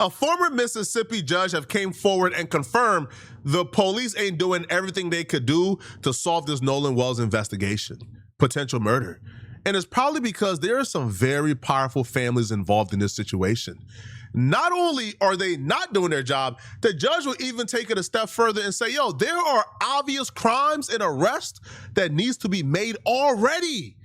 A former Mississippi judge have came forward and confirmed the police ain't doing everything they could do to solve this Nolan Wells investigation, potential murder. And it's probably because there are some very powerful families involved in this situation. Not only are they not doing their job, the judge will even take it a step further and say, yo, there are obvious crimes and arrests that needs to be made already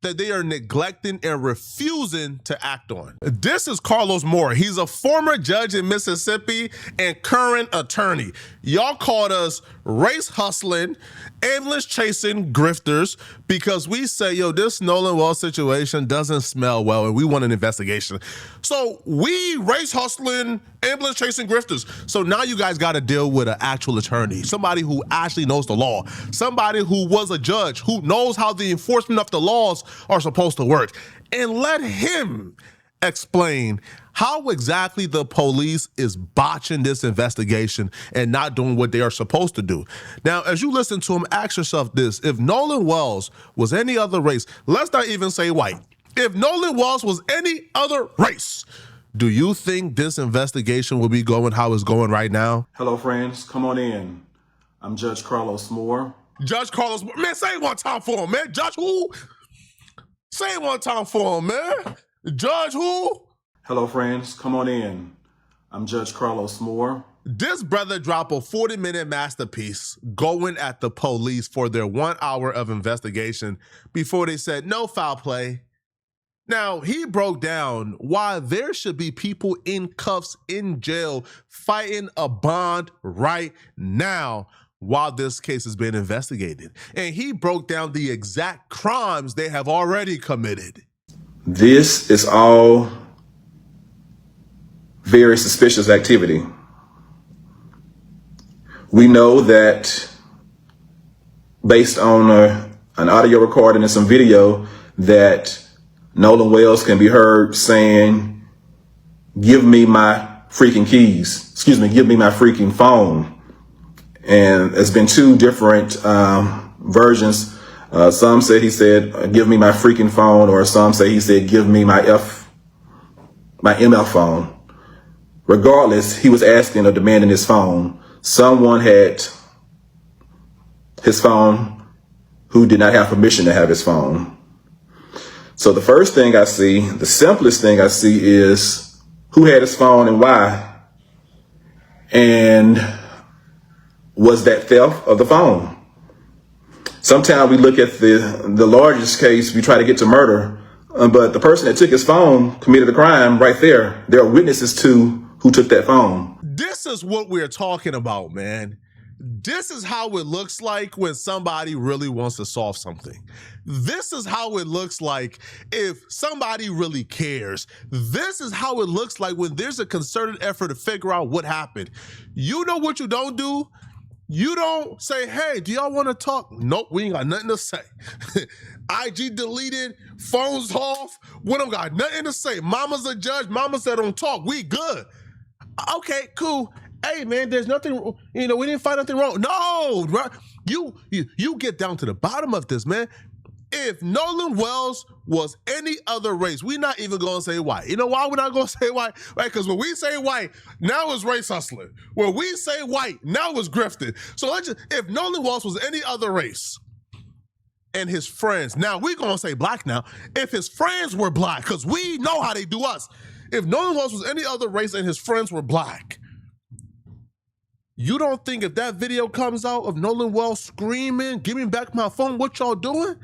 that they are neglecting and refusing to act on. This is Carlos Moore. He's a former judge in Mississippi and current attorney. Y'all called us race hustling, ambulance chasing grifters because we say, yo, this Nolan Wells situation doesn't smell well and we want an investigation. So we race hustling, ambulance chasing grifters. So now you guys got to deal with an actual attorney, somebody who actually knows the law, somebody who was a judge, who knows how the enforcement of the laws are supposed to work. And let him explain how exactly the police is botching this investigation and not doing what they are supposed to do. Now, as you listen to him, ask yourself this: if Nolan Wells was any other race, let's not even say white, if Nolan Wells was any other race, do you think this investigation will be going how it's going right now? Hello, friends. Come on in. I'm Judge Carlos Moore. Judge Carlos Moore. Man, say it one time for him, man. Judge who? Say it one time for him, man. Judge who? Hello, friends. Come on in. I'm Judge Carlos Moore. This brother dropped a 40-minute masterpiece going at the police for their 1 hour of investigation before they said no foul play. Now, he broke down why there should be people in cuffs in jail fighting a bond right now while this case is being investigated. And he broke down the exact crimes they have already committed. This is all very suspicious activity. We know that based on an audio recording and some video that Nolan Wells can be heard saying, give me my freaking keys. Excuse me, give me my freaking phone. And there's been two different versions. Some say he said, give me my freaking phone, or some say he said, give me my MF phone. Regardless, he was asking or demanding his phone. Someone had his phone who did not have permission to have his phone. So the first thing I see, the simplest thing I see, is who had his phone and why. And was that theft of the phone? Sometimes we look at the largest case, we try to get to murder, but the person that took his phone committed a crime right there. There are witnesses to who took that phone. This is what we're talking about, man. This is how it looks like when somebody really wants to solve something. This is how it looks like if somebody really cares. This is how it looks like when there's a concerted effort to figure out what happened. You know what you don't do? You don't say, hey, do y'all want to talk? Nope, we ain't got nothing to say. IG deleted, phones off. We don't got nothing to say. Mama's a judge. Mama said don't talk. We good. Okay, cool. Hey, man, there's nothing, we didn't find nothing wrong. No, right? You get down to the bottom of this, man. If Nolan Wells was any other race, we're not even going to say white. You know why we're not going to say white? Right? Because when we say white, now it's race hustling. When we say white, now it's grifting. So if Nolan Wells was any other race and his friends, now we're going to say black now, if his friends were black, because we know how they do us. If Nolan Wells was any other race and his friends were black, you don't think if that video comes out of Nolan Wells screaming, give me back my phone, what y'all doing?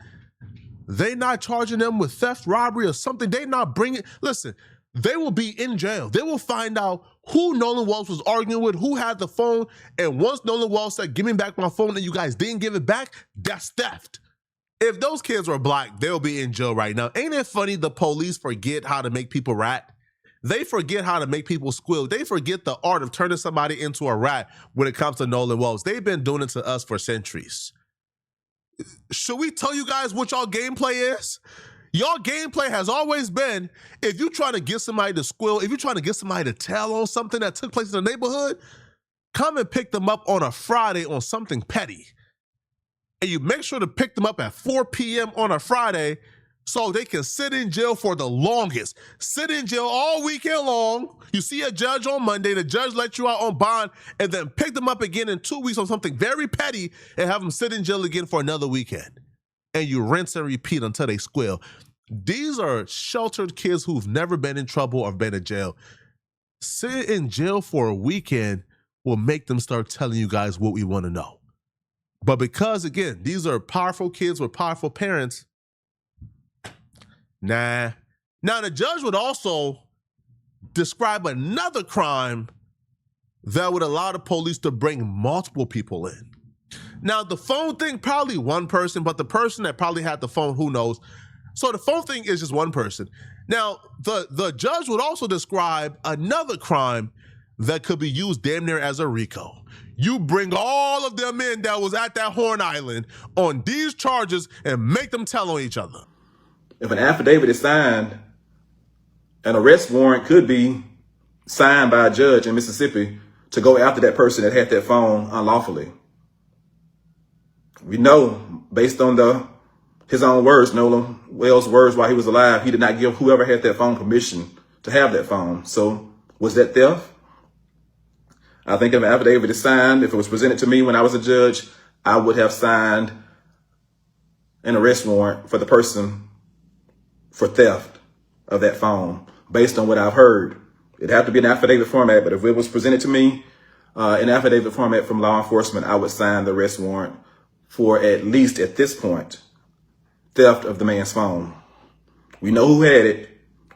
They not charging them with theft, robbery, or something. They not bringing, listen, they will be in jail. They will find out who Nolan Wells was arguing with, who had the phone, and once Nolan Wells said, give me back my phone, and you guys didn't give it back, that's theft. If those kids were black, they'll be in jail right now. Ain't it funny the police forget how to make people rat? They forget how to make people squeal. They forget the art of turning somebody into a rat when it comes to Nolan Wells. They've been doing it to us for centuries. Should we tell you guys what y'all gameplay is? Y'all gameplay has always been, if you're trying to get somebody to squeal, if you're trying to get somebody to tell on something that took place in the neighborhood, come and pick them up on a Friday on something petty. And you make sure to pick them up at 4 p.m. on a Friday so they can sit in jail for the longest. Sit in jail all weekend long. You see a judge on Monday, the judge let you out on bond, and then pick them up again in 2 weeks on something very petty and have them sit in jail again for another weekend. And you rinse and repeat until they squeal. These are sheltered kids who've never been in trouble or been in jail. Sit in jail for a weekend will make them start telling you guys what we want to know. But because, again, these are powerful kids with powerful parents, nah. Now, the judge would also describe another crime that would allow the police to bring multiple people in. Now, the phone thing, probably one person, but the person that probably had the phone, who knows? So the phone thing is just one person. Now, the judge would also describe another crime that could be used damn near as a RICO. You bring all of them in that was at that Horn Island on these charges and make them tell on each other. If an affidavit is signed, an arrest warrant could be signed by a judge in Mississippi to go after that person that had that phone unlawfully. We know, based on his own words, Nolan Wells' words while he was alive, he did not give whoever had that phone permission to have that phone. So was that theft? I think if an affidavit is signed, if it was presented to me when I was a judge, I would have signed an arrest warrant for the person for theft of that phone, based on what I've heard. It'd have to be an affidavit format, but if it was presented to me in affidavit format from law enforcement, I would sign the arrest warrant for, at least at this point, theft of the man's phone. We know who had it.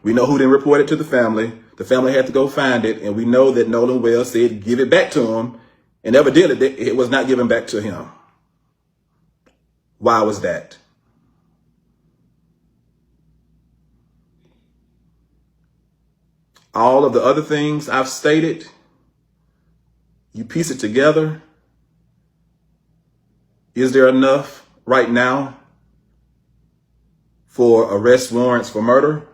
We know who didn't report it to the family. The family had to go find it, and we know that Nolan Wells said give it back to him, and evidently it was not given back to him. Why was that? All of the other things I've stated, you piece it together. Is there enough right now for arrest warrants for murder?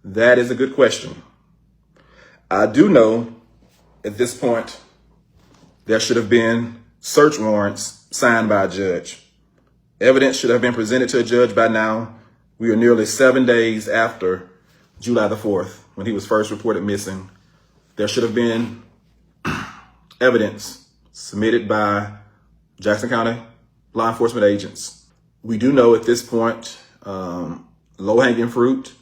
That is a good question. I do know at this point there should have been search warrants signed by a judge. Evidence should have been presented to a judge by now. We are nearly 7 days after July the 4th, when he was first reported missing. There should have been evidence submitted by Jackson County law enforcement agents. We do know at this point, low-hanging fruit.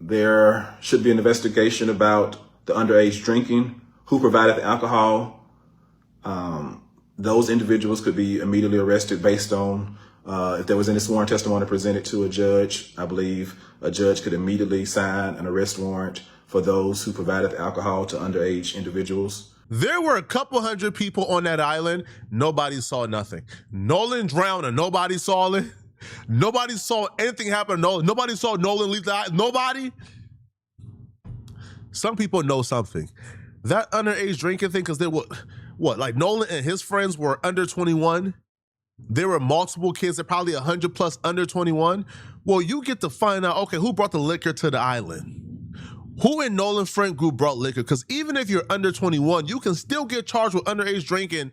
There should be an investigation about the underage drinking, who provided the alcohol. Those individuals could be immediately arrested based on if there was any sworn testimony presented to a judge. I believe a judge could immediately sign an arrest warrant for those who provided the alcohol to underage individuals. There were a couple hundred people on that island. Nobody saw nothing. Nolan drowned and nobody saw it. Nobody saw anything happen to Nolan. Nobody saw Nolan leave the island. Nobody. Some people know something. That underage drinking thing, because they were, like Nolan and his friends were under 21. There were multiple kids, that probably 100 plus under 21. Well, you get to find out, okay, who brought the liquor to the island? Who in Nolan's friend group brought liquor? Because even if you're under 21, you can still get charged with underage drinking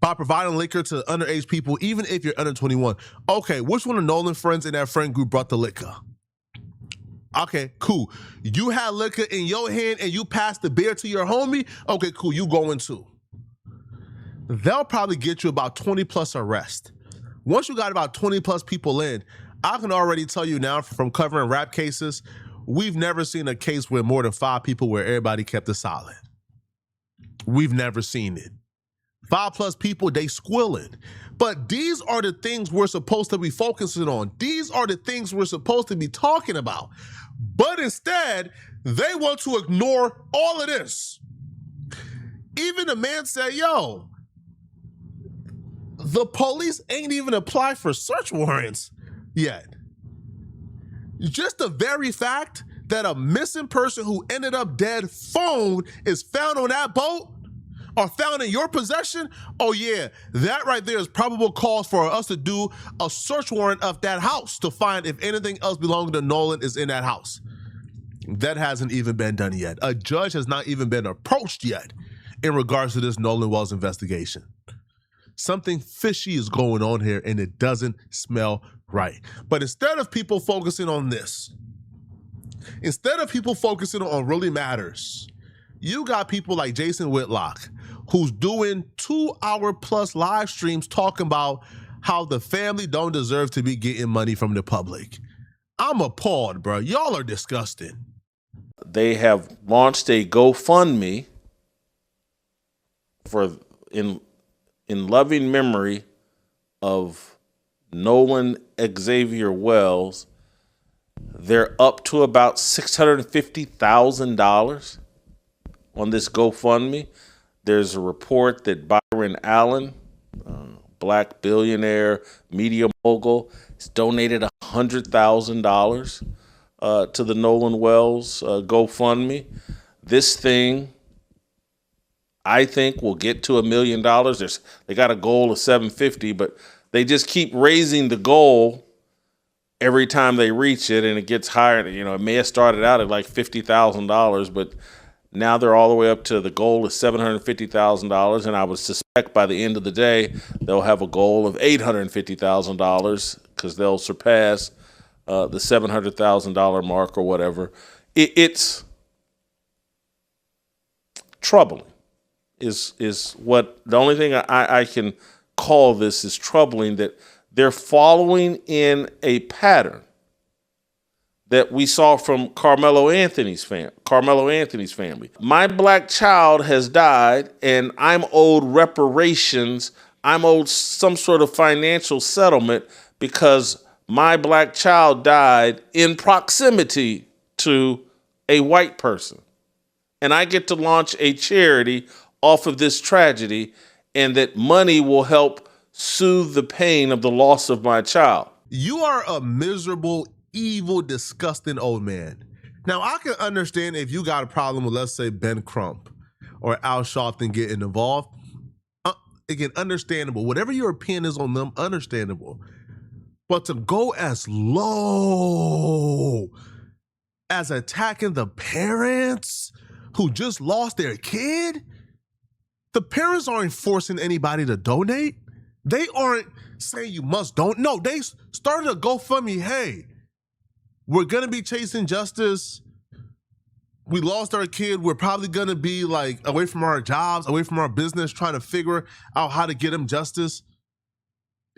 by providing liquor to underage people, even if you're under 21. Okay, which one of Nolan's friends in that friend group brought the liquor? Okay, cool. You had liquor in your hand and you passed the beer to your homie? Okay, cool, you going too. They'll probably get you about 20 plus arrests. Once you got about 20 plus people in, I can already tell you now from covering rap cases, we've never seen a case where more than 5 people where everybody kept it solid. We've never seen it. 5 plus people, they squilling. But these are the things we're supposed to be focusing on. These are the things we're supposed to be talking about. But instead, they want to ignore all of this. Even the man said, yo, the police ain't even applied for search warrants yet. Just the very fact that a missing person who ended up dead phone is found on that boat or found in your possession, oh yeah, that right there is probable cause for us to do a search warrant of that house to find if anything else belonging to Nolan is in that house. That hasn't even been done yet. A judge has not even been approached yet in regards to this Nolan Wells investigation. Something fishy is going on here and it doesn't smell Right. But instead of people focusing on this, instead of people focusing on what really matters, you got people like Jason Whitlock, who's doing 2-hour plus live streams talking about how the family don't deserve to be getting money from the public. I'm appalled, bro. Y'all are disgusting. They have launched a GoFundMe for in loving memory of Nolan Xavier Wells. They're up to about $650,000 on this GoFundMe. There's a report that Byron Allen, black billionaire, media mogul, has donated $100,000 to the Nolan Wells GoFundMe. This thing, I think, will get to $1 million. They got a goal of 750, but they just keep raising the goal every time they reach it, and it gets higher. You know, it may have started out at like $50,000, but now they're all the way up to the goal is $750,000, and I would suspect by the end of the day they'll have a goal of $850,000 because they'll surpass the $700,000 mark or whatever. It's troubling. Is what the only thing I can call this is troubling, that they're following in a pattern that we saw from Carmelo Anthony's family. My black child has died, and I'm owed reparations. I'm owed some sort of financial settlement because my black child died in proximity to a white person. And I get to launch a charity off of this tragedy, and that money will help soothe the pain of the loss of my child. You are a miserable, evil, disgusting old man. Now, I can understand if you got a problem with, let's say, Ben Crump or Al Sharpton getting involved. Again, understandable. Whatever your opinion is on them, understandable. But to go as low as attacking the parents who just lost their kid, the parents aren't forcing anybody to donate. They aren't saying you must don't. No, they started a GoFundMe. Hey, we're going to be chasing justice. We lost our kid. We're probably going to be like away from our jobs, away from our business, trying to figure out how to get him justice.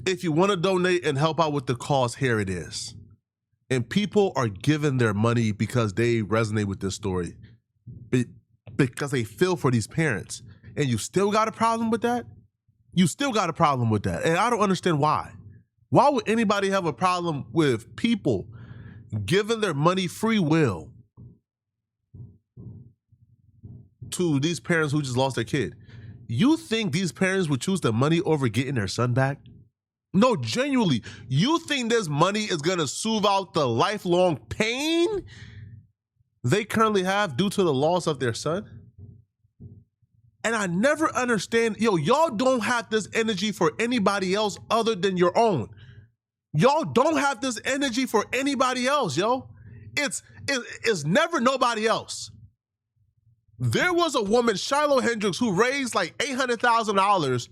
If you want to donate and help out with the cause, here it is. And people are giving their money because they resonate with this story, because they feel for these parents. And you still got a problem with that? You still got a problem with that. And I don't understand why. Why would anybody have a problem with people giving their money free will to these parents who just lost their kid? You think these parents would choose the money over getting their son back? No, genuinely. You think this money is going to soothe out the lifelong pain they currently have due to the loss of their son? And I never understand, y'all don't have this energy for anybody else other than your own. Y'all don't have this energy for anybody else, yo. It's never nobody else. There was a woman, Shiloh Hendricks, who raised like $800,000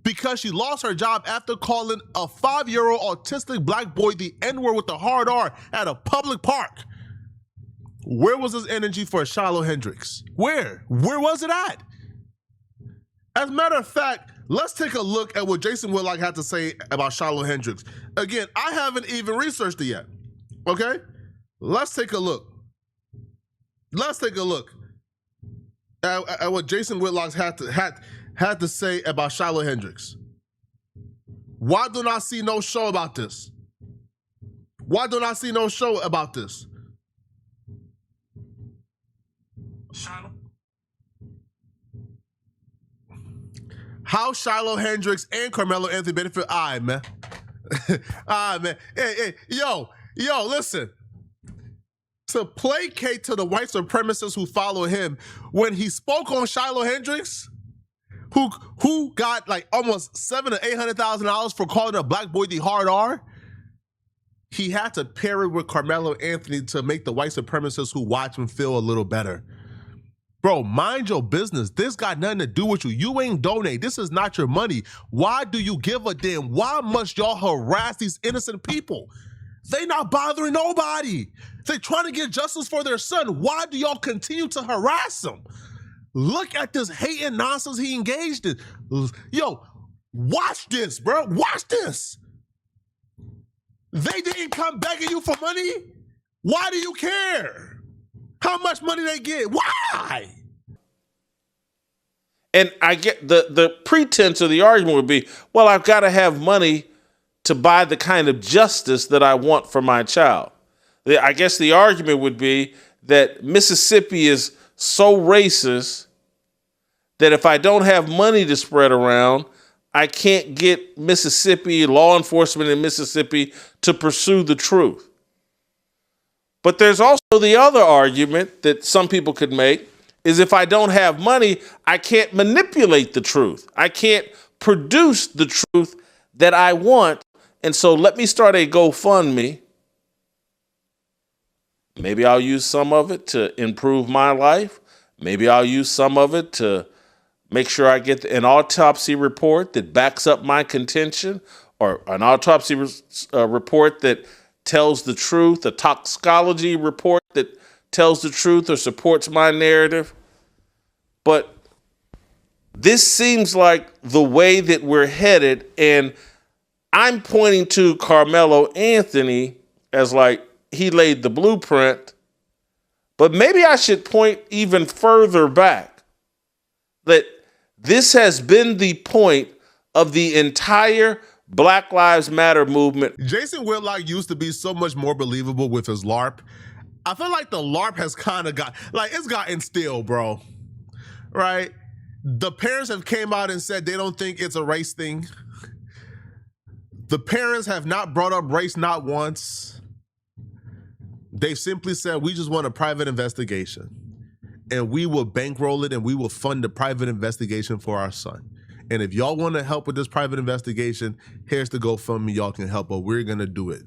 because she lost her job after calling a 5-year-old autistic black boy the N-word with the hard R at a public park. Where was this energy for Shiloh Hendricks? Where was it at? As a matter of fact, let's take a look at what Jason Whitlock had to say about Shiloh Hendricks. Again, I haven't even researched it yet, okay? Let's take a look. Let's take a look at what Jason Whitlock had to say about Shiloh Hendricks. Why don't I see no show about this? Why don't I see no show about this? Shiloh. How Shiloh Hendricks and Carmelo Anthony benefit? All right, man. All right, man. Hey, yo, listen. To placate to the white supremacists who follow him, when he spoke on Shiloh Hendricks, who got like almost $700,000 to $800,000 for calling a black boy the hard R, he had to pair it with Carmelo Anthony to make the white supremacists who watch him feel a little better. Bro, mind your business. This got nothing to do with you. You ain't donate. This is not your money. Why do you give a damn? Why must y'all harass these innocent people? They not bothering nobody. They trying to get justice for their son. Why do y'all continue to harass them? Look at this hate and nonsense he engaged in. Yo, watch this, bro. Watch this. They didn't come begging you for money. Why do you care? How much money they get? Why? And I get the pretense of the argument would be, well, I've got to have money to buy the kind of justice that I want for my child. I guess the argument would be that Mississippi is so racist that if I don't have money to spread around, I can't get Mississippi, law enforcement in Mississippi, to pursue the truth. But there's also the other argument that some people could make is if I don't have money, I can't manipulate the truth. I can't produce the truth that I want. And so let me start a GoFundMe. Maybe I'll use some of it to improve my life. Maybe I'll use some of it to make sure I get an autopsy report that backs up my contention, or an autopsy report that tells the truth, a toxicology report that tells the truth or supports my narrative. But this seems like the way that we're headed, and I'm pointing to Carmelo Anthony as like he laid the blueprint, but maybe I should point even further back that this has been the point of the entire Black Lives Matter movement. Jason Whitlock used to be so much more believable with his LARP. I feel like the LARP has kind of got, like, it's gotten still, bro. Right? The parents have came out and said they don't think it's a race thing. The parents have not brought up race not once. They've simply said, we just want a private investigation. And we will bankroll it and we will fund the private investigation for our son. And if y'all want to help with this private investigation, here's the GoFundMe, y'all can help, but we're going to do it.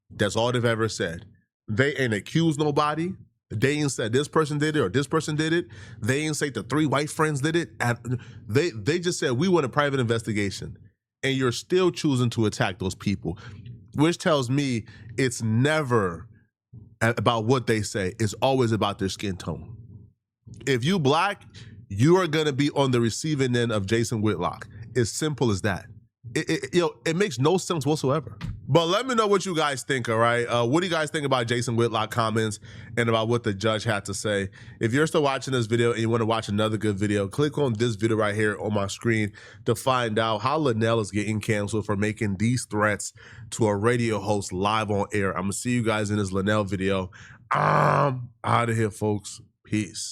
That's all they've ever said. They ain't accused nobody. They ain't said this person did it or this person did it. They ain't say the 3 white friends did it. They just said, we want a private investigation. And you're still choosing to attack those people, which tells me it's never about what they say. It's always about their skin tone. If you Black, you are going to be on the receiving end of Jason Whitlock. As simple as that. It makes no sense whatsoever. But let me know what you guys think, all right? What do you guys think about Jason Whitlock comments and about what the judge had to say? If you're still watching this video and you want to watch another good video, click on this video right here on my screen to find out how Linnell is getting canceled for making these threats to a radio host live on air. I'm going to see you guys in this Linnell video. I'm out of here, folks. Peace.